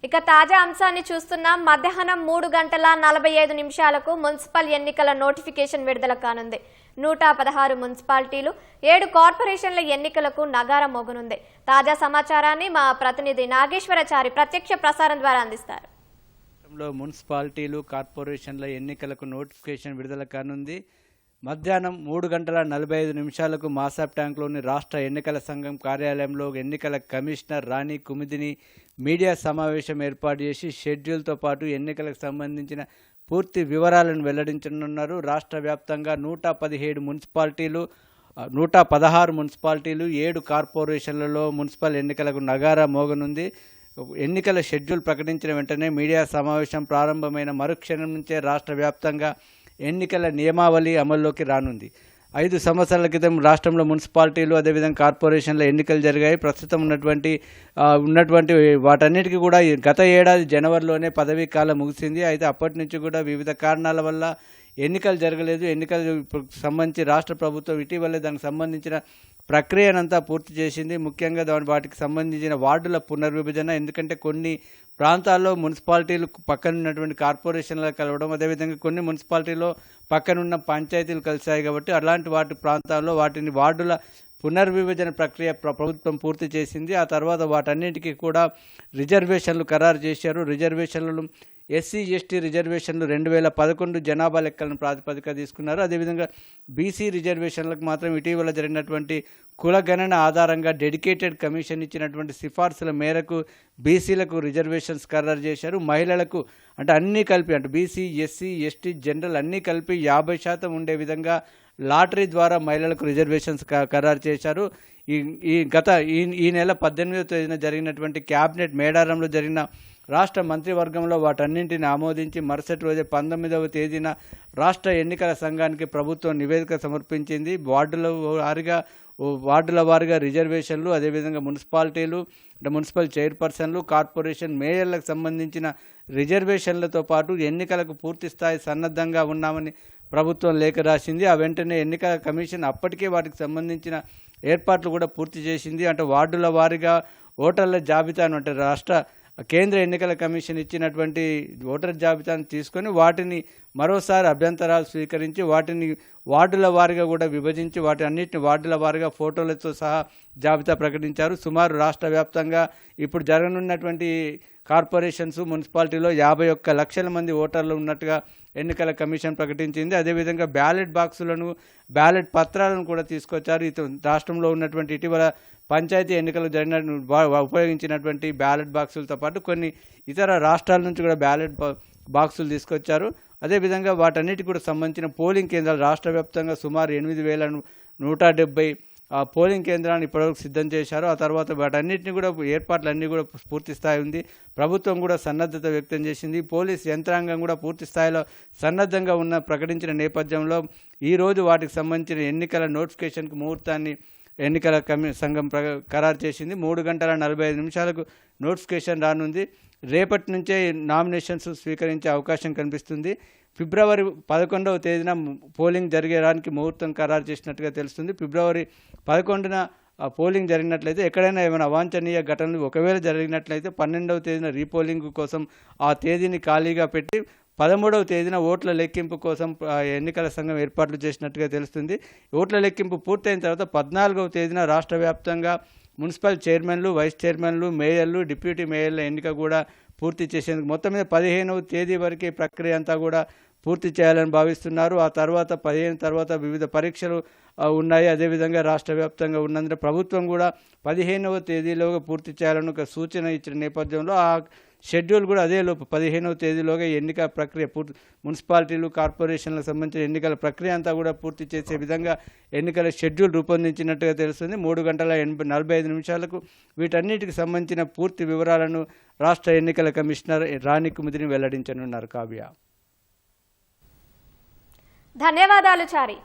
ఇక తాజా అంశాన్ని చూస్తున్నాం. మధ్యాహ్నం 3:45 మున్సిపల్ ఎన్నికల నోటిఫికేషన్ విడుదల కానుంది. 116 మున్సిపాలిటీలు 7 కార్పొరేషన్ల ఎన్నికలకు నగారం మోగనుంది. తాజా సమాచారాన్ని మా ప్రతినిధి నాగేశ్వరచారి ప్రత్యక్ష ప్రసారం ద్వారా అందిస్తారు. మున్సిపాలిటీలు కార్పొరేషన్ల ఎన్నికలకు నోటిఫికేషన్ విడుదల కానుంది. మధ్యాహ్నం 3:45 మాసాబ్ ట్యాంక్లోని రాష్ట్ర ఎన్నికల సంఘం కార్యాలయంలో ఎన్నికల కమిషనర్ రాణి కుమిదిని మీడియా సమావేశం ఏర్పాటు చేసి షెడ్యూల్తో పాటు ఎన్నికలకు సంబంధించిన పూర్తి వివరాలను వెల్లడించనున్నారు. రాష్ట్ర వ్యాప్తంగా 117 మున్సిపాలిటీలు 116 మున్సిపాలిటీలు 7 కార్పొరేషన్లలో మున్సిపల్ ఎన్నికలకు నగారా మోగనుంది. ఎన్నికల షెడ్యూల్ ప్రకటించిన వెంటనే మీడియా సమావేశం ప్రారంభమైన మరుక్షణం నుంచే రాష్ట్ర వ్యాప్తంగా ఎన్నికల నియమావళి అమల్లోకి రానుంది. 5 సంవత్సరాల క్రితం రాష్ట్రంలో మున్సిపాలిటీలు అదేవిధంగా కార్పొరేషన్ల ఎన్నికలు జరిగాయి. ప్రస్తుతం ఉన్నటువంటి వాటన్నిటికీ కూడా గత ఏడాది జనవరిలోనే పదవీ కాలం ముగిసింది. అయితే అప్పటి నుంచి కూడా వివిధ కారణాల వల్ల ఎన్నికలు జరగలేదు. ఎన్నికలు సంబంధించి రాష్ట్ర ప్రభుత్వం ఇటీవలే దానికి సంబంధించిన ప్రక్రియనంతా పూర్తి చేసింది. ముఖ్యంగా వాటికి సంబంధించిన వార్డుల పునర్విభజన, ఎందుకంటే కొన్ని ప్రాంతాల్లో మున్సిపాలిటీలు పక్కన ఉన్నటువంటి కార్పొరేషన్లు కలవడం, అదేవిధంగా కొన్ని మున్సిపాలిటీలో పక్కనున్న పంచాయతీలు కలిశాయి కాబట్టి అలాంటి ప్రాంతాల్లో వాటిని వార్డుల పునర్విభజన ప్రక్రియ ప్రభుత్వం పూర్తి చేసింది. ఆ తర్వాత వాటన్నిటికీ కూడా రిజర్వేషన్లు ఖరారు చేశారు. రిజర్వేషన్లను ఎస్సీ ఎస్టీ రిజర్వేషన్లు 2011 జనాభా లెక్కలను ప్రాతిపదిక తీసుకున్నారు. అదేవిధంగా బీసీ రిజర్వేషన్లకు మాత్రం ఇటీవల జరిగినటువంటి కుల గణన ఆధారంగా డెడికేటెడ్ కమిషన్ ఇచ్చినటువంటి సిఫార్సుల మేరకు బీసీలకు రిజర్వేషన్స్ ఖరారు చేశారు. మహిళలకు అంటే అన్నీ కలిపి అంటే బీసీ ఎస్సీ ఎస్టీ జనరల్ అన్నీ కలిపి 50% ఉండే విధంగా లాటరీ ద్వారా మహిళలకు రిజర్వేషన్స్ ఖరారు చేశారు. ఈ నెల 18వ తేదీన జరిగినటువంటి క్యాబినెట్ మేడారంలో జరిగిన రాష్ట్ర మంత్రివర్గంలో వాటన్నింటిని ఆమోదించి మరుసటి రోజు 19వ తేదీన రాష్ట్ర ఎన్నికల సంఘానికి ప్రభుత్వం నివేదిక సమర్పించింది. వార్డుల వారీగా రిజర్వేషన్లు, అదేవిధంగా మున్సిపాలిటీలు అంటే మున్సిపల్ చైర్పర్సన్లు, కార్పొరేషన్ మేయర్లకు సంబంధించిన రిజర్వేషన్లతో పాటు ఎన్నికలకు పూర్తి స్థాయి సన్నద్ధంగా ఉన్నామని ప్రభుత్వం లేఖ రాసింది. ఆ వెంటనే ఎన్నికల కమిషన్ అప్పటికే వాటికి సంబంధించిన ఏర్పాట్లు కూడా పూర్తి చేసింది. అంటే వార్డుల వారీగా ఓటర్ల జాబితాను అంటే కేంద్ర ఎన్నికల కమిషన్ ఇచ్చినటువంటి ఓటర్ జాబితాను తీసుకొని వాటిని మరోసారి అభ్యంతరాలు స్వీకరించి వాటిని వార్డుల వారీగా కూడా విభజించి వాటి అన్నింటిని వార్డుల వారీగా ఫోటోలతో సహా జాబితా ప్రకటించారు. సుమారు రాష్ట్ర వ్యాప్తంగా ఇప్పుడు జరగనున్నటువంటి కార్పొరేషన్స్ మున్సిపాలిటీలో 51 లక్షల మంది ఓటర్లు ఉన్నట్టుగా ఎన్నికల కమిషన్ ప్రకటించింది. అదేవిధంగా బ్యాలెట్ పత్రాలను కూడా తీసుకొచ్చారు. రాష్ట్రంలో ఉన్నటువంటి ఇటీవల పంచాయతీ ఎన్నికలు ఉపయోగించినటువంటి బ్యాలెట్ బాక్సులతో పాటు కొన్ని ఇతర రాష్ట్రాల నుంచి కూడా బ్యాలెట్ బాక్సులు తీసుకొచ్చారు. అదేవిధంగా వాటన్నిటికి కూడా సంబంధించిన పోలింగ్ కేంద్రాలు రాష్ట్ర వ్యాప్తంగా సుమారు 8,170 పోలింగ్ కేంద్రాన్ని ఇప్పటివరకు సిద్ధం చేశారు. ఆ తర్వాత వాటన్నిటిని కూడా ఏర్పాట్లన్నీ కూడా పూర్తి స్థాయి ఉంది. ప్రభుత్వం కూడా సన్నద్ధత వ్యక్తం చేసింది. పోలీస్ యంత్రాంగం కూడా పూర్తి స్థాయిలో సన్నద్ధంగా ప్రకటించిన నేపథ్యంలో ఈరోజు వాటికి సంబంధించిన ఎన్నికల నోటిఫికేషన్కు ముహూర్తాన్ని ఎన్నికల సంఘం ఖరారు చేసింది. 3:45 నోటిఫికేషన్ రానుంది. రేపటి నుంచే నామినేషన్స్ స్వీకరించే అవకాశం కనిపిస్తుంది. ఫిబ్రవరి 11వ తేదీన పోలింగ్ జరిగేదానికి ముహూర్తం ఖరారు చేసినట్టుగా తెలుస్తుంది. ఫిబ్రవరి 11న పోలింగ్ జరిగినట్లయితే ఎక్కడైనా ఏమైనా అవాంఛనీయ ఘటనలు ఒకవేళ జరిగినట్లయితే 12వ తేదీన రీపోలింగ్ కోసం ఆ తేదీని ఖాళీగా పెట్టి 13వ తేదీన ఓట్ల లెక్కింపు కోసం ఎన్నికల సంఘం ఏర్పాట్లు చేసినట్టుగా తెలుస్తుంది. ఓట్ల లెక్కింపు పూర్తయిన తర్వాత 14వ తేదీన రాష్ట్ర వ్యాప్తంగా మున్సిపల్ చైర్మన్లు, వైస్ చైర్మన్లు, మేయర్లు, డిప్యూటీ మేయర్ల ఎన్నిక కూడా పూర్తి చేసేందుకు మొత్తం మీద 15వ తేదీ వరకు ఈ ప్రక్రియ అంతా కూడా పూర్తి చేయాలని భావిస్తున్నారు. ఆ తర్వాత 15 తర్వాత వివిధ పరీక్షలు ఉన్నాయి. అదేవిధంగా రాష్ట్ర వ్యాప్తంగా ఉన్నందున ప్రభుత్వం కూడా 15వ తేదీలోగా పూర్తి చేయాలని ఒక సూచన ఇచ్చిన నేపథ్యంలో ఆ షెడ్యూల్ కూడా అదేలోపు 15వ తేదీలోగా ఎన్నికల ప్రక్రియ మున్సిపాలిటీలు కార్పొరేషన్లకు సంబంధించిన ఎన్నికల ప్రక్రియ అంతా కూడా పూర్తి చేసే విధంగా ఎన్నికల షెడ్యూల్ రూపొందించినట్టుగా తెలుస్తుంది. 3:45 వీటన్నిటికి సంబంధించిన పూర్తి వివరాలను రాష్ట్ర ఎన్నికల కమిషనర్ రాణి కుమిదిని వెల్లడించనున్నారు. కావ్య, ధన్యవాదాలు చారి.